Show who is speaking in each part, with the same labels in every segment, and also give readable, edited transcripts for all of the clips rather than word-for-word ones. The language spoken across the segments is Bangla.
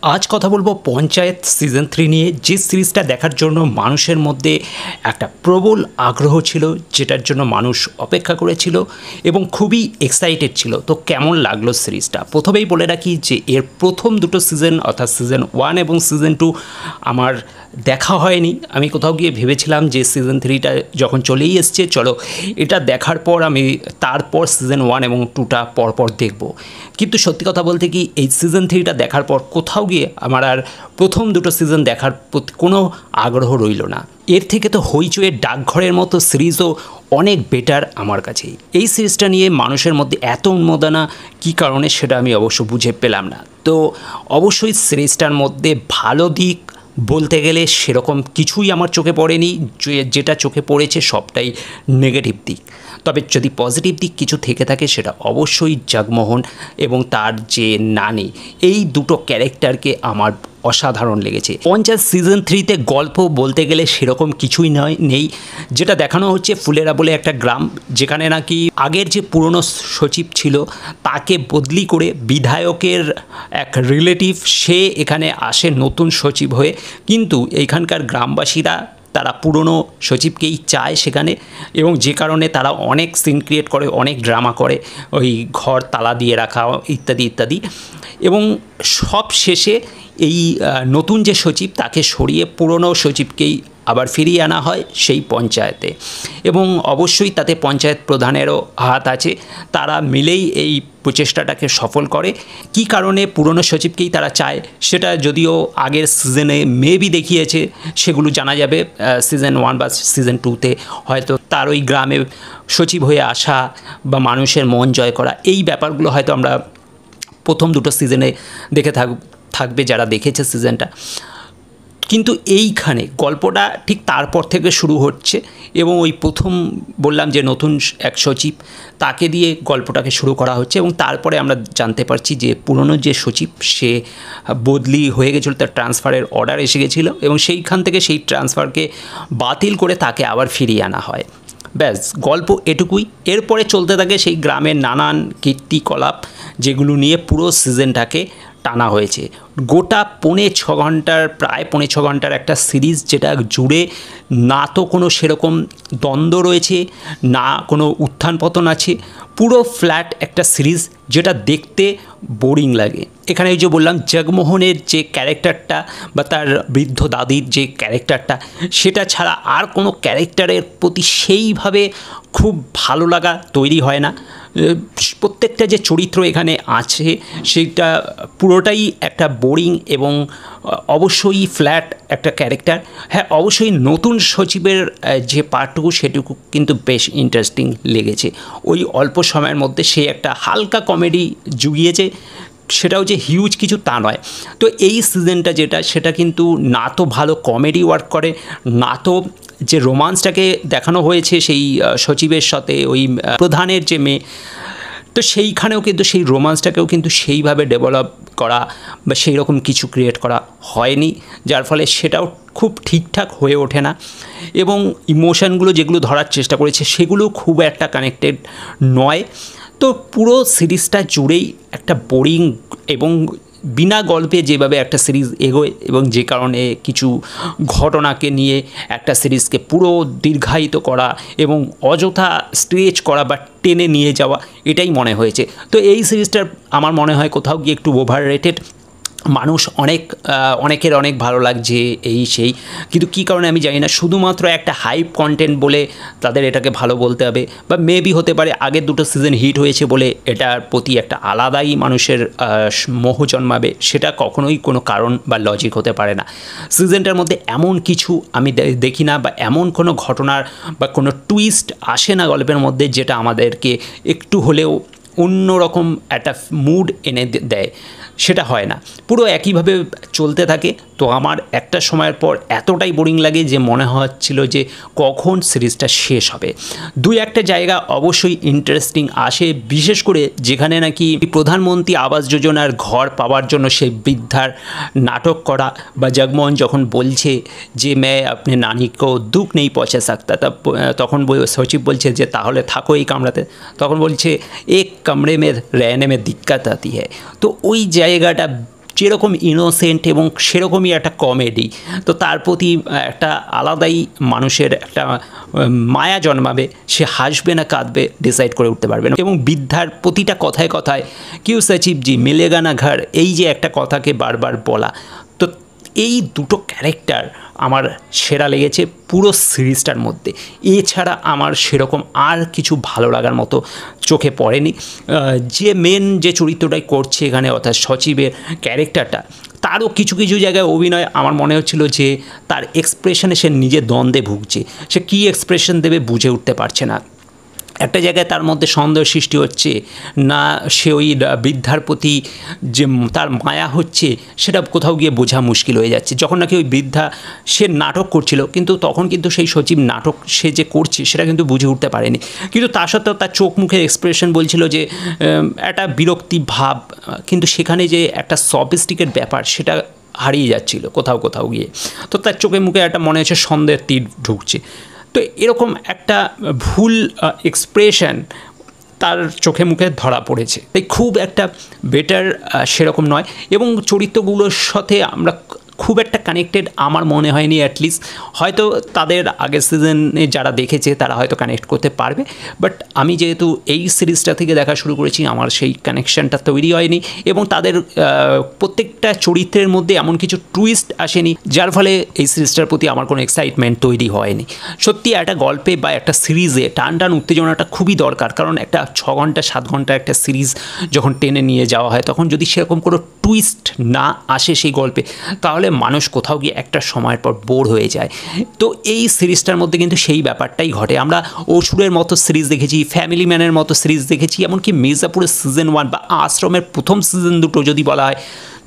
Speaker 1: আজ কথা বলবো পঞ্চায়েত সিজন 3 নিয়ে, যে সিরিজটা দেখার জন্য মানুষের মধ্যে একটা প্রবল আগ্রহ ছিল, যেটার জন্য মানুষ অপেক্ষা করেছিল এবং খুবই এক্সাইটেড ছিল। তো কেমন লাগলো সিরিজটা? প্রথমেই বলে রাখি যে এর প্রথম দুটো সিজন অর্থাৎ সিজন 1 এবং সিজন 2 আমার দেখা হয়নি। আমি কোথাও গিয়ে ভেবেছিলাম যে সিজন 3টা যখন চলেই এসছে, চলো এটা দেখার পর আমি তারপর সিজন 1 এবং 2টা পরপর দেখব। কিন্তু সত্যি কথা বলতে কি, এই সিজন 3টা দেখার পর কোথাও গিয়ে আমার আর প্রথম দুটো সিজন দেখার প্রতি কোনো আগ্রহ রইল না। এর থেকে তো হইচইয়ের ডাকঘরের মতো সিরিজও অনেক বেটার আমার কাছেই। এই সিরিজটা নিয়ে মানুষের মধ্যে এত উন্মাদনা কী কারণে সেটা আমি অবশ্য বুঝে পেলাম না। তো অবশ্যই সিরিজটার মধ্যে ভালো দিক বলতে গেলে সেরকম কিছুই আমার চোখে পড়েনি, যেটা চোখে পড়েছে সবটাই নেগেটিভ দিক। তবে যদি পজিটিভ দিক কিছু থেকে থাকে সেটা অবশ্যই জগমোহন এবং তার যে নানি, এই দুটো ক্যারেক্টারকে আমার অসাধারণ লেগেছে। পঞ্চায়েত সিজন 3তে গল্প বলতে গেলে সেরকম কিছুই নেই। যেটা দেখানো হচ্ছে ফুলেরা বলে একটা গ্রাম, যেখানে নাকি আগের যে পুরনো সচিব ছিল তাকে বদলি করে বিধায়কের এক রিলেটিভ সে এখানে আসে নতুন সচিব হয়ে। কিন্তু এইখানকার গ্রামবাসীরা তারা পুরনো সচিবকেই চায় সেখানে, এবং যে কারণে তারা অনেক সিন ক্রিয়েট করে, অনেক ড্রামা করে, ওই ঘর তালা দিয়ে রাখা ইত্যাদি ইত্যাদি। এবং সব শেষে এই নতুন যে সচিব তাকে সরিয়ে পুরনো সচিবকেই আবার ফিরিয়ে আনা হয় সেই পঞ্চায়েতে। এবং অবশ্যই তাতে পঞ্চায়েত প্রধানেরও হাত আছে, তারা মিলেই এই প্রচেষ্টাটাকে সফল করে। কী কারণে পুরনো সচিবকেই তারা চায় সেটা যদিও আগের সিজনে মেবি দেখিয়েছে, সেগুলো জানা যাবে সিজন 1 বা সিজন 2তে। হয়তো তার ওই গ্রামে সচিব হয়ে আসা বা মানুষের মন জয় করা, এই ব্যাপারগুলো হয়তো আমরা প্রথম দুটো সিজনে দেখে থাকবে যারা দেখেছে সিজনটা। কিন্তু এইখানে গল্পটা ঠিক তারপর থেকে শুরু হচ্ছে, এবং ওই প্রথম বললাম যে নতুন এক সচিব তাকে দিয়ে গল্পটাকে শুরু করা হচ্ছে। এবং তারপরে আমরা জানতে পারছি যে পুরনো যে সচিব সে বদলি হয়ে গেছিলো, তার ট্রান্সফারের অর্ডার এসে গেছিলো, এবং সেইখান থেকে সেই ট্রান্সফারকে বাতিল করে তাকে আবার ফিরিয়ে আনা হয়। ব্যাস, গল্প এটুকুই। এরপরে চলতে থাকে সেই গ্রামের নানান কীর্তিকলাপ, যেগুলো নিয়ে পুরো সিজনটাকে টানা হয়েছে। গোটা প্রায় পৌনে ছ ঘন্টার একটা সিরিজ, যেটা জুড়ে না তো কোনো সেরকম দ্বন্দ্ব রয়েছে, না কোনো উত্থান পতন আছে। পুরো ফ্ল্যাট একটা সিরিজ, যেটা দেখতে বোরিং লাগে। এখানে ওই যে বললাম জগমোহনের যে ক্যারেক্টারটা বা তার বৃদ্ধ দাদির যে ক্যারেক্টারটা, সেটা ছাড়া আর কোনো ক্যারেক্টারের প্রতি সেইভাবে খুব ভালো লাগা তৈরি হয় না। প্রত্যেকটা যে চরিত্র এখানে আছে সেটা পুরোটাই একটা বোরিং, এবং অবশ্যই ফ্ল্যাট একটা ক্যারেক্টার। হ্যাঁ, অবশ্যই নতুন সচিবের যে পার্টটুকু সেটুকু কিন্তু বেশ ইন্টারেস্টিং লেগেছে। ওই অল্প সময়ের মধ্যে সে একটা হালকা কমেডি জুগিয়েছে, সেটাও যে হিউজ কিছু তা নয়। তো এই সিজনটা যেটা, সেটা কিন্তু না তো ভালো কমেডি ওয়ার্ক করে, না তো যে রোমান্সটাকে দেখানো হয়েছে সেই সচিবের সাথে ওই প্রধানের যে মেয়ে, তো সেইখানেও কিন্তু সেই রোমান্সটাকেও কিন্তু সেইভাবে ডেভেলপ করা বা সেই রকম কিছু ক্রিয়েট করা হয়নি, যার ফলে সেটাও খুব ঠিকঠাক হয়ে ওঠে না। এবং ইমোশানগুলো যেগুলো ধরার চেষ্টা করেছে সেগুলো খুব একটা কানেক্টেড নয়। তো পুরো সিরিজটা জুড়েই একটা বোরিং, এবং বিনা গল্পে যেভাবে একটা সিরিজ এগোয়, এবং যে কারণে কিছু ঘটনাকে নিয়ে একটা সিরিজকে পুরো দীর্ঘায়িত করা এবং অযথা স্ট্রেচ করা বা টেনে নিয়ে যাওয়া, এটাই মনে হয়েছে। তো এই সিরিজটার আমার মনে হয় কোথাও গিয়ে একটু ওভার রেটেড। মানুষ অনেকের অনেক ভালো লাগছে এই সেই, কিন্তু কী কারণে আমি জানি না। শুধুমাত্র একটা হাইপ কন্টেন্ট বলে তাদের এটাকে ভালো বলতে হবে, বা মেবি হতে পারে আগের দুটো সিজন হিট হয়েছে বলে এটার প্রতি একটা আলাদাই মানুষের মোহ জন্মাবে, সেটা কখনোই কোনো কারণ বা লজিক হতে পারে না। সিজনটার মধ্যে এমন কিছু আমি দেখি না, বা এমন কোনো ঘটনার বা কোনো টুইস্ট আসে না গল্পের মধ্যে, যেটা আমাদেরকে একটু হলেও অন্যরকম একটা মুড এনে দেয়, সেটা হয় না। পুরো একইভাবে চলতে থাকে। তো আমার একটা সময়ের পর এতটাই বোরিং লাগে যে মনে হচ্ছিল যে কখন সিরিজটা শেষ হবে। দুই একটা জায়গা অবশ্যই ইন্টারেস্টিং আসে, বিশেষ করে যেখানে নাকি প্রধানমন্ত্রী আবাস যোজনার ঘর পাওয়ার জন্য সেই বৃদ্ধার নাটক করা, বা জগমোহন যখন বলছে যে मैं अपने नानी को दुख नहीं पहुंचा सकता, তখন সচিব বলছে যে তাহলে থাকো এই কামরাতে, তখন বলছে এক कमरे में रहने में दिक्कत आती है। তো ওই জায়গাটা যেরকম ইনোসেন্ট এবং সেরকমই একটা কমেডি, তো তার প্রতি একটা আলাদাই মানুষের একটা মায়া জন্মাবে, সে হাসবে না কাঁদবে ডিসাইড করে উঠতে পারবে না। এবং বৃদ্ধার প্রতিটা কথায় কথায় কিউ সচিব জি মিলেগা না ঘর, এই যে একটা কথাকে বারবার বলা, তো এই দুটো ক্যারেক্টার আমার সেরা লেগেছে পুরো সিরিজটার মধ্যে। এছাড়া আমার সেরকম আর কিছু ভালো লাগার মতো চোখে পড়েনি। যে মেন যে চরিত্রটাই করছে এখানে অর্থাৎ সচিবের ক্যারেক্টারটা, তারও কিছু কিছু জায়গায় অভিনয় আমার মনে হচ্ছিল যে তার এক্সপ্রেশনে সে নিজে দ্বন্দ্বে ভুগছে, সে কী এক্সপ্রেশন দেবে বুঝে উঠতে পারছে না। একটা জায়গায় তার মধ্যে সন্দেহ সৃষ্টি হচ্ছে না, সে ওই বৃদ্ধার প্রতি যে তার মায়া হচ্ছে সেটা কোথাও গিয়ে বোঝা মুশকিল হয়ে যাচ্ছে। যখন নাকি ওই বৃদ্ধা সে নাটক করছিল, কিন্তু তখন কিন্তু সেই সচিব নাটক সে যে করছে সেটা কিন্তু বুঝে উঠতে পারেনি, কিন্তু তা সত্ত্বেও তার চোখ মুখের এক্সপ্রেশন বলছিল যে একটা বিরক্তি ভাব, কিন্তু সেখানে যে একটা সফিস্টিকেট ব্যাপার সেটা হারিয়ে যাচ্ছিল কোথাও কোথাও গিয়ে। তো তার চোখে মুখে একটা মনে হচ্ছে সন্দেহের তীর ঢুকছে। তো এরকম একটা ভুল এক্সপ্রেশন তার চোখে মুখে ধরা পড়েছে, তাই খুব একটা বেটার সেরকম নয়। এবং চরিত্রগুলোর সাথে আমরা খুব একটা কানেক্টেড আমার মনে হয়নি, অ্যাটলিস্ট হয়তো তাদের আগের সিজনে যারা দেখেছে তারা হয়তো কানেক্ট করতে পারবে, বাট আমি যেহেতু এই সিরিজটা থেকে দেখা শুরু করেছি আমার সেই কানেকশানটা তৈরি হয়নি। এবং তাদের প্রত্যেকটা চরিত্রের মধ্যে এমন কিছু টুইস্ট আসেনি যার ফলে এই সিরিজটার প্রতি আমার কোনো এক্সাইটমেন্ট তৈরি হয়নি। সত্যি একটা গল্পে বা একটা সিরিজে টান টান উত্তেজনাটা খুবই দরকার, কারণ একটা 6 ঘন্টা 7 ঘন্টা একটা সিরিজ যখন টেনে নিয়ে যাওয়া হয় তখন যদি সেরকম কোনো টুইস্ট না আসে সেই গল্পে, তাহলে মানুষ কোথাও গিয়ে একটা সময়ের পর বোর হয়ে যায়। তো এই সিরিজটার মধ্যে কিন্তু সেই ব্যাপারটাই ঘটে। আমরা অসুরের মতো সিরিজ দেখেছি, ফ্যামিলি ম্যানের মতো সিরিজ দেখেছি, এমনকি মির্জাপুরের সিজন 1 বা আশ্রমের প্রথম সিজন 2 যদি বলা হয়,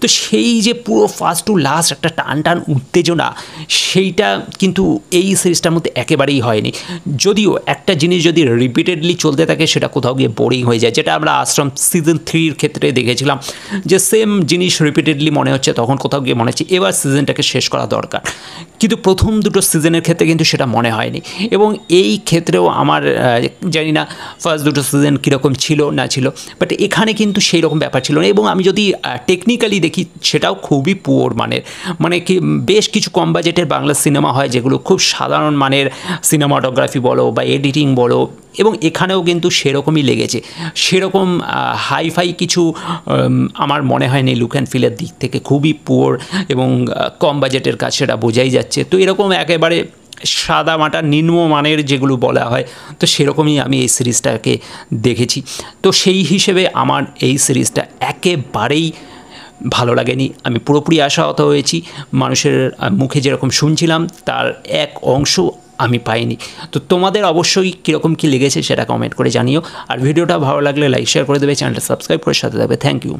Speaker 1: তো সেই যে পুরো ফার্স্ট টু লাস্ট একটা টান টান উত্তেজনা সেইটা কিন্তু এই সিরিজটার মধ্যে একেবারেই হয়নি। যদিও একটা জিনিস যদি রিপিটেডলি চলতে থাকে সেটা কোথাও গিয়ে বোরিং হয়ে যায়, যেটা আমরা আশ্রম সিজন 3-র ক্ষেত্রে দেখেছিলাম যে সেম জিনিস রিপিটেডলি মনে হচ্ছে, তখন কোথাও গিয়ে মনে হচ্ছে এবার সিজনটাকে শেষ করা দরকার। কিন্তু প্রথম দুটো সিজনের ক্ষেত্রে কিন্তু সেটা মনে হয়নি। এবং এই ক্ষেত্রেও আমার জানি না ফার্স্ট দুটো সিজন কীরকম ছিল না ছিল, বাট এখানে কিন্তু সেই রকম ব্যাপার ছিল না। এবং আমি যদি টেকনিক্যালি দেখি সেটাও খুবই পুয়ার মানের, মানে কি বেশ কিছু কম বাজেটের বাংলা সিনেমা হয় যেগুলো খুব সাধারণ মানের সিনেমাটোগ্রাফি বলো বা এডিটিং বলো, এবং এখানেও কিন্তু সেরকমই লেগেছে। সেরকম হাইফাই কিছু আমার মনে হয়নি, লুক অ্যান্ড ফিলের দিক থেকে খুবই পুয়ার এবং কম বাজেটের কাজ সেটা বোঝাই যাচ্ছে। তো এরকম একেবারে সাদা মাটা নিম্নমানের যেগুলো বলা হয়, তো সেরকমই আমি এই সিরিজটাকে দেখেছি। তো সেই হিসেবে আমার এই সিরিজটা একেবারেই ভালো লাগেনি। আমি পুরোপুরি আশাহত হয়েছি, মানুষের মুখে যেরকম শুনছিলাম তার এক অংশ আমি পাইনি। তো তোমাদের অবশ্যই কীরকম কী লেগেছে সেটা কমেন্ট করে জানিও। আর ভিডিওটা ভালো লাগলে লাইক শেয়ার করে দেবে, চ্যানেলটা সাবস্ক্রাইব করে সাথে থাকবে। Thank you.